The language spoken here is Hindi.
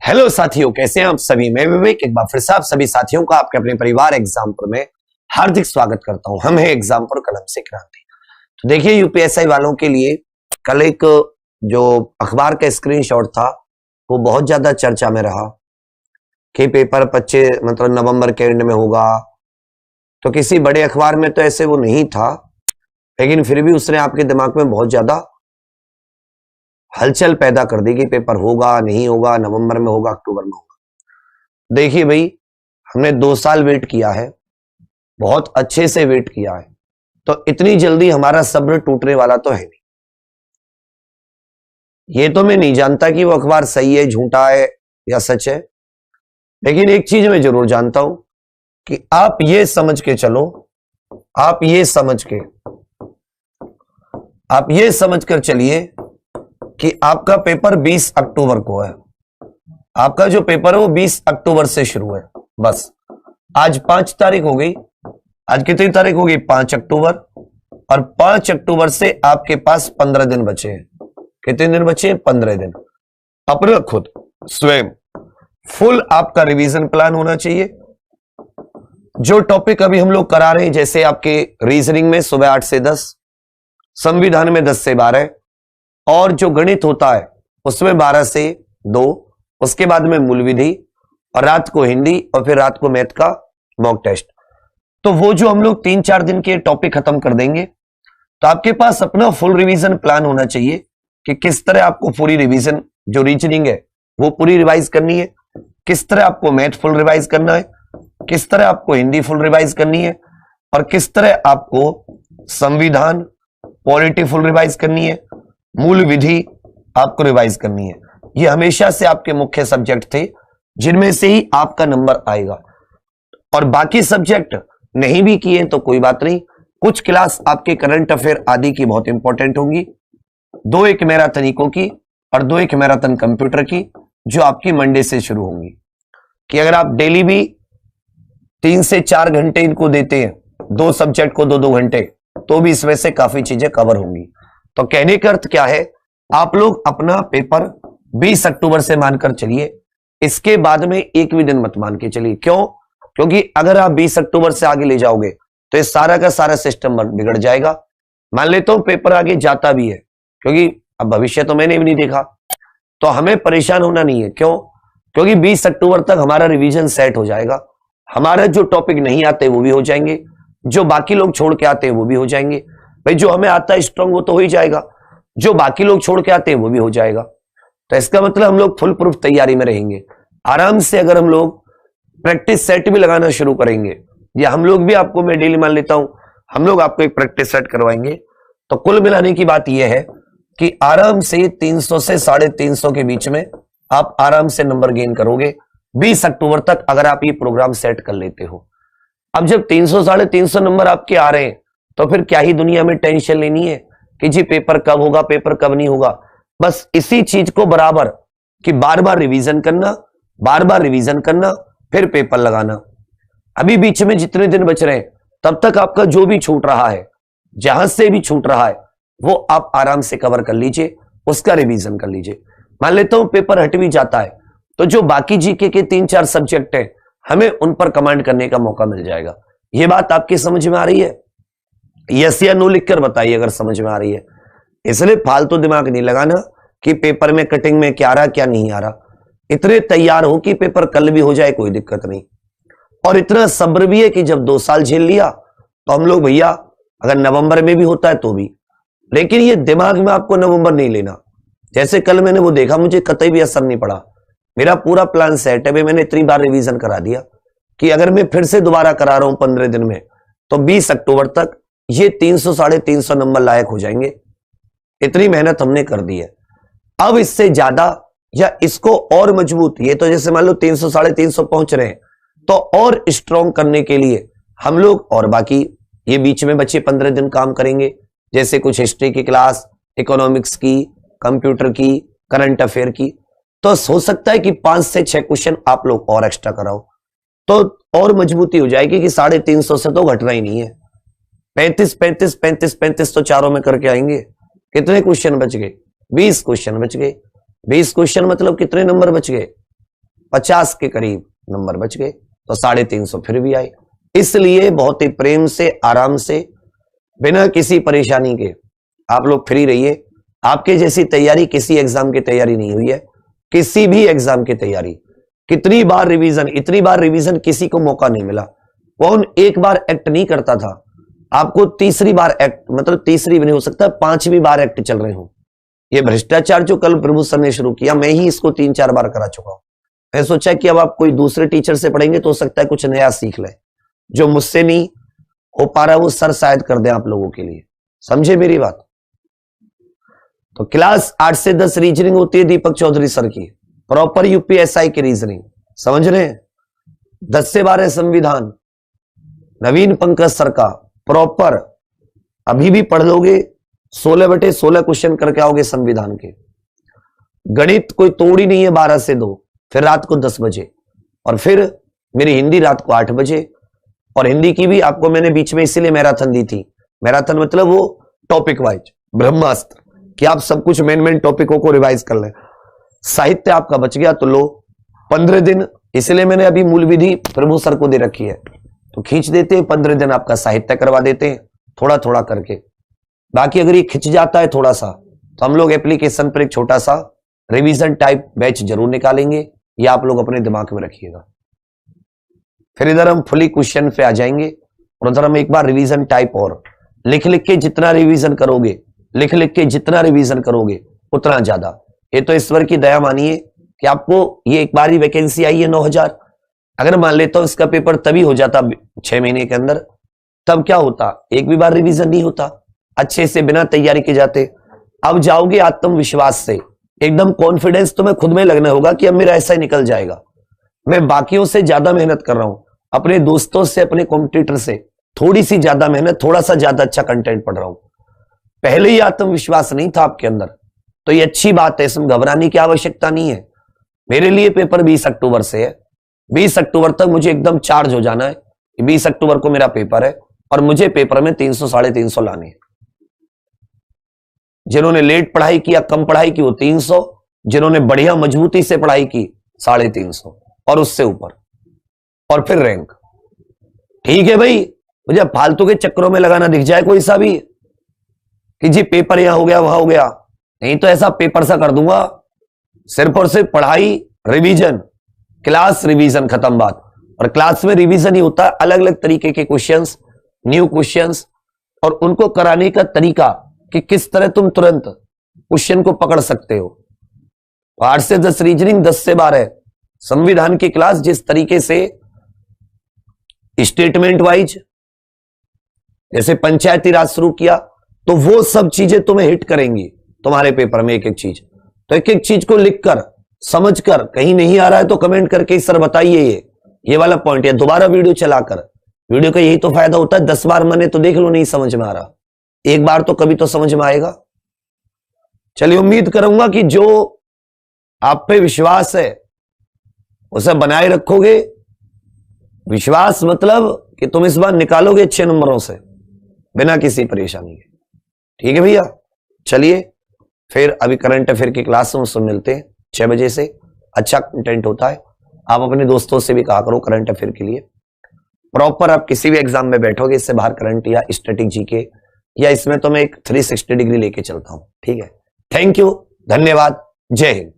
हेलो साथियों, कैसे हैं आप सभी। मैं विवेक एक बार फिर से आप सभी साथियों का आपके अपने परिवार एग्जामपुर में हार्दिक स्वागत करता हूं। हम हैं एग्जामपुर कलम से क्रांति। तो देखिए, यूपीएससी वालों के लिए कल एक जो अखबार का स्क्रीनशॉट था वो बहुत ज्यादा चर्चा में रहा कि पेपर 25 मतलब नवंबर के एंड में होगा। तो किसी बड़े अखबार में तो ऐसे वो नहीं था, लेकिन फिर भी उसने आपके दिमाग में बहुत ज्यादा हलचल पैदा कर दी कि पेपर होगा नहीं होगा, नवंबर में होगा, अक्टूबर में होगा। देखिए भाई, हमने 2 साल वेट किया है, बहुत अच्छे से वेट किया है, तो इतनी जल्दी हमारा सब्र टूटने वाला तो है नहीं। ये तो मैं नहीं जानता कि वो अखबार सही है, झूठा है या सच है, लेकिन एक चीज मैं जरूर जानता हूं कि आप ये समझ के चलो, आप ये समझ कर चलिए कि आपका पेपर 20 अक्टूबर को है। आपका जो पेपर है वो 20 अक्टूबर से शुरू है। बस आज 5 तारीख हो गई, आज कितनी तारीख हो गई? 5 अक्टूबर। और 5 अक्टूबर से आपके पास 15 दिन बचे हैं। कितने दिन बचे हैं? 15 दिन। अपना खुद स्वयं फुल आपका रिवीजन प्लान होना चाहिए। जो टॉपिक अभी हम लोग करा रहे हैं, जैसे आपके रीजनिंग में सुबह 8 से 10, संविधान में 10 से 12, और जो गणित होता है उसमें 12 से 2, उसके बाद में मूल विधि, और रात को हिंदी, और फिर रात को मैथ का मॉक टेस्ट। तो वो जो हम लोग 3-4 दिन के टॉपिक खत्म कर देंगे, तो आपके पास अपना फुल रिवीजन प्लान होना चाहिए कि किस तरह आपको पूरी रिवीजन जो रीजनिंग है वो पूरी रिवाइज करनी है, किस तरह आपको मैथ फुल रिवाइज करना है, किस तरह आपको हिंदी फुल रिवाइज करनी है, और किस तरह आपको संविधान पॉलिटी फुल रिवाइज करनी है, मूल विधि आपको रिवाइज करनी है। ये हमेशा से आपके मुख्य सब्जेक्ट थे जिनमें से ही आपका नंबर आएगा। और बाकी सब्जेक्ट नहीं भी किए तो कोई बात नहीं, कुछ क्लास आपके करंट अफेयर आदि की बहुत इंपॉर्टेंट होंगी, 2 एक मैराथनिकों की और 2 एक मैराथन कंप्यूटर की, जो आपकी मंडे से शुरू होंगी। कि अगर आप डेली भी 3 से 4 घंटे इनको देते हैं, 2 सब्जेक्ट को 2-2 घंटे, तो भी इसमें से काफी चीजें कवर होंगी। तो कहने का अर्थ क्या है, आप लोग अपना पेपर 20 अक्टूबर से मानकर चलिए, इसके बाद में एक भी दिन मत मान के चलिए। क्यों? क्योंकि अगर आप 20 अक्टूबर से आगे ले जाओगे तो ये सारा का सारा सिस्टम बिगड़ जाएगा। मान लेता हूं पेपर आगे जाता भी है, क्योंकि अब भविष्य तो मैंने भी नहीं देखा, तो हमें परेशान होना नहीं है। क्यों? क्योंकि 20 अक्टूबर तक हमारा रिवीजन सेट हो जाएगा। हमारे जो टॉपिक नहीं आते वो भी हो जाएंगे, जो बाकी लोग छोड़ के आते हैं वो भी हो जाएंगे। भाई जो हमें आता है स्ट्रांग वो तो हो ही जाएगा, जो बाकी लोग छोड़ के आते हैं वो भी हो जाएगा। तो इसका मतलब हम लोग फुल प्रूफ तैयारी में रहेंगे। आराम से अगर हम लोग प्रैक्टिस सेट भी लगाना शुरू करेंगे, या हम लोग भी, आपको मैं डेली मान लेता हूं, हम लोग आपको एक प्रैक्टिस सेट करवाएंगे, तो कुल मिलाने की बात यह है कि आराम से 300 से 350 के बीच में आप आराम से नंबर गेन करोगे 20 अक्टूबर तक, अगर आप ये प्रोग्राम सेट कर लेते हो। अब जब 300-350 नंबर आपके आ रहे हैं, तो फिर क्या ही दुनिया में टेंशन लेनी है कि जी पेपर कब होगा, पेपर कब नहीं होगा। बस इसी चीज को बराबर कि बार बार रिवीजन करना, फिर पेपर लगाना। अभी बीच में जितने दिन बच रहे हैं, तब तक आपका जो भी छूट रहा है, जहां से भी छूट रहा है, वो आप आराम से कवर कर लीजिए, उसका रिवीजन कर लीजिए। मान लेता हूं पेपर हट भी जाता है, तो जो बाकी जीके के 3-4 सब्जेक्ट हैं, हमें उन पर कमांड करने का मौका मिल जाएगा। यह बात आपकी समझ में आ रही है? यस या नो लिखकर बताइए अगर समझ में आ रही है। इसलिए फालतू दिमाग नहीं लगाना कि पेपर में कटिंग में क्या आ रहा क्या नहीं आ रहा। इतने तैयार हो कि पेपर कल भी हो जाए, कोई दिक्कत नहीं। और इतना सब्र भी है कि जब 2 साल झेल लिया, तो हम लोग भैया अगर नवंबर में भी होता है तो भी, लेकिन ये दिमाग में आपको नवंबर नहीं लेना। जैसे कल मैंने वो देखा, मुझे कतई भी असर नहीं पड़ा, मेरा पूरा प्लान सेट है। मैंने इतनी बार रिवीजन करा दिया कि अगर मैं फिर से दोबारा करा रहा हूं 15 दिन में, तो 20 अक्टूबर तक ये 300-350 नंबर लायक हो जाएंगे। इतनी मेहनत हमने कर दी है। अब इससे ज्यादा या इसको और मजबूत, ये तो जैसे मान लो 300-350 पहुंच रहे हैं, तो और स्ट्रॉन्ग करने के लिए हम लोग और बाकी ये बीच में बचे 15 दिन काम करेंगे। जैसे कुछ हिस्ट्री की क्लास, इकोनॉमिक्स की, कंप्यूटर की, करंट अफेयर की, तो हो सकता है कि 5 से 6 क्वेश्चन आप लोग और एक्स्ट्रा कराओ, तो और मजबूती हो जाएगी कि 350 से तो घटना ही नहीं है। 35 तो चारों में करके आएंगे। कितने क्वेश्चन बच गए? 20 क्वेश्चन बच गए। 20 क्वेश्चन मतलब कितने नंबर बच गए? 50 के करीब नंबर बच गए, तो 350 फिर भी आए। इसलिए बहुत ही प्रेम से, आराम से, बिना किसी परेशानी के आप लोग फ्री रहिए। आपके जैसी तैयारी किसी एग्जाम की तैयारी नहीं हुई है, किसी भी एग्जाम की तैयारी। कितनी बार रिवीजन, इतनी बार रिवीजन किसी को मौका नहीं मिला। कौन एक बार एक्ट नहीं करता था? आपको तीसरी बार एक्ट, मतलब तीसरी भी नहीं हो सकता, 5वीं बार एक्ट चल रहे हो। ये भ्रष्टाचार जो कल प्रभु सर ने शुरू किया, मैं ही इसको 3-4 बार करा चुका हूं। मैं सोचा कि अब आप कोई दूसरे टीचर से पढ़ेंगे तो हो सकता है कुछ नया सीख ले, जो मुझसे नहीं हो पा रहा वो सर शायद कर दें आप लोगों के लिए। समझे मेरी बात? तो क्लास 8 से 10 रीजनिंग होती है दीपक चौधरी सर की, प्रॉपर यूपीएसआई की रीजनिंग, समझ रहे हैं? 10 से 12 संविधान, नवीन पंकज सर का प्रॉपर, अभी भी पढ़ लोगे 16/16 क्वेश्चन करके आओगे संविधान के। गणित कोई तोड़ ही नहीं है, 12 से 2, फिर रात को 10 बजे, और फिर मेरी हिंदी रात को 8 बजे। और हिंदी की भी आपको मैंने बीच में इसीलिए मैराथन दी थी। मैराथन मतलब वो टॉपिक वाइज, ब्रह्मास्त्र, कि आप सब कुछ मेन टॉपिकों को रिवाइज कर लें। साहित्य आपका बच गया तो लो 15 दिन, इसलिए मैंने अभी मूल विधि प्रभु सर को दे रखी है, तो खींच देते हैं 15 दिन आपका साहित्य करवा देते हैं थोड़ा थोड़ा करके। बाकी अगर ये खिंच जाता है थोड़ा सा, तो हम लोग एप्लीकेशन पर एक छोटा सा रिवीजन टाइप बैच जरूर निकालेंगे, ये आप लोग अपने दिमाग में रखिएगा। फिर इधर हम फुली क्वेश्चन पे आ जाएंगे, और उधर हम एक बार रिवीजन टाइप, और लिख लिख के जितना रिवीजन करोगे, लिख लिख के जितना रिवीजन करोगे उतना ज्यादा। ये तो ईश्वर की दया मानिए कि आपको ये एक बार ही वैकेंसी आई है 9000। अगर मान लेता हूं इसका पेपर तभी हो जाता 6 महीने के अंदर, तब क्या होता? एक भी बार रिवीजन नहीं होता, अच्छे से बिना तैयारी के जाते। अब जाओगे आत्मविश्वास से, एकदम कॉन्फिडेंस तुम्हें खुद में लगना होगा कि अब मेरा ऐसा ही निकल जाएगा। मैं बाकियों से ज्यादा मेहनत कर रहा हूं, अपने दोस्तों से, अपने कॉम्पिटिटर से थोड़ी सी ज्यादा मेहनत, थोड़ा सा ज्यादा अच्छा कंटेंट पढ़ रहा हूं। पहले ही आत्मविश्वास नहीं था आपके अंदर, तो ये अच्छी बात है, इसमें घबराने की आवश्यकता नहीं है। मेरे लिए पेपर 20 अक्टूबर से है, 20 अक्टूबर तक मुझे एकदम चार्ज हो जाना है कि 20 अक्टूबर को मेरा पेपर है, और मुझे पेपर में 300-350 लाने हैं। जिन्होंने लेट पढ़ाई की या कम पढ़ाई की वो 300, जिन्होंने बढ़िया मजबूती से पढ़ाई की 350, और उससे ऊपर, और फिर रैंक। ठीक है भाई, मुझे फालतू के चक्करों में लगाना दिख जाए कोई सा भी कि जी पेपर यहां हो गया वहां हो गया, नहीं तो ऐसा पेपर सा कर दूंगा, सिर्फ और सिर्फ पढ़ाई, रिवीजन, क्लास रिवीजन, खत्म बात। और क्लास में रिवीजन ही होता है, अलग अलग तरीके के क्वेश्चंस, न्यू क्वेश्चंस, और उनको कराने का तरीका कि किस तरह तुम तुरंत क्वेश्चन को पकड़ सकते हो। 8 से 10 रीजनिंग, 10 से 12 संविधान की क्लास, जिस तरीके से स्टेटमेंट वाइज, जैसे पंचायती राज शुरू किया, तो वो सब चीजें तुम्हें हिट करेंगी तुम्हारे पेपर में, एक एक चीज। तो एक एक चीज को लिखकर, समझकर, कहीं नहीं आ रहा है तो कमेंट करके सर बताइए ये वाला पॉइंट, या दोबारा वीडियो चलाकर। वीडियो का यही तो फायदा होता है, 10 बार मैंने तो देख लो नहीं समझ में आ रहा, एक बार तो कभी तो समझ में आएगा। चलिए, उम्मीद करूंगा कि जो आप पे विश्वास है उसे बनाए रखोगे। विश्वास मतलब कि तुम इस बार निकालोगे अच्छे नंबरों से, बिना किसी परेशानी के। ठीक है भैया, चलिए फिर अभी करंट अफेयर की क्लास में उससे मिलते हैं 6 बजे से। अच्छा कंटेंट होता है, आप अपने दोस्तों से भी कहा करो करंट अफेयर के लिए। प्रॉपर आप किसी भी एग्जाम में बैठोगे, इससे बाहर करंट या स्टैटिक जीके, या इसमें तो मैं एक 360 डिग्री लेके चलता हूं। ठीक है, थैंक यू, धन्यवाद, जय हिंद।